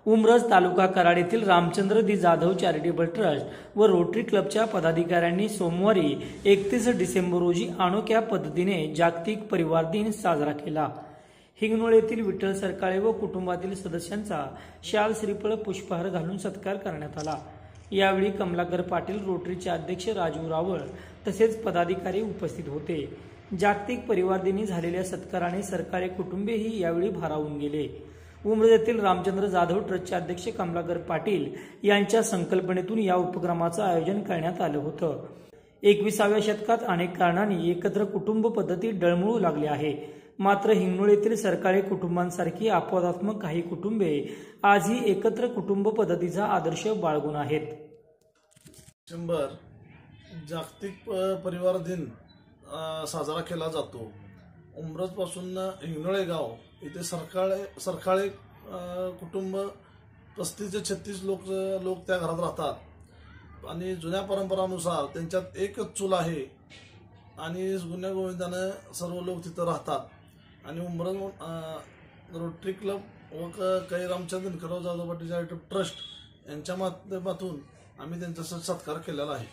उमरज तालुका कराड येथील रामचंद्र दी Jadhav charitable trust व rotary क्लबच्या पदाधिकाऱ्यांनी सोमवारी 31 डिसेंबर रोजी अनोख्या पद्धतीने जागतिक परिवार दिन साजरा केला। हिंगणोळ येथील विठ्ठल सरकाळे व कुटुंबातील सदस्यांचा शाल श्रीफळ पुष्पहार घालून सत्कार करण्यात आला। यावेळी कमलाकर पाटील, रोटरीचे अध्यक्ष राजू रावळ तसेच पदाधिकारी उपस्थित होते। जागतिक परिवार दिनी झालेल्या सत्काराने सरकाळे कुटुंबीयही यावेळी भारावून गेले। उमरज येथील रामचंद्र जाधव ट्रस्टचे अध्यक्ष कमलाकर पाटील यांच्या संकल्पनेतून या उपक्रमाचं आयोजन करण्यात आलं होतं। 21व्या शतकात अनेक कारणांनी एकत्र कुटुंब पद्धती डळमळू लागली आहे, मात्र हिंगणोळ येथील सरकाळे कुटुंबांसारखी अपवादात्मक काही कुटुंबे आजही एकत्र कुटुंब पद्धतीचा आदर्श बाळगून आहेत। डिसेंबर जागतिक परिवार दिन साजरा केला जातो। उमरज पासून हिंगणोळे गाव इथे सरकाळे कुटुंब 35 ते 36 लोक त्या घरात राहतात आणि जुन्या परंपरानुसार त्यांच्यात एकच चूल आहे आणि गुण्या गोविंदाने सर्व लोक तिथे राहतात। आणि उमरज रोटरी क्लब व कै रामचंद्र दिनकरराव जाधव पाटील चॅरिटेबल ट्रस्ट यांच्या माध्यमातून आम्ही त्यांचा सत्कार केलेला आहे।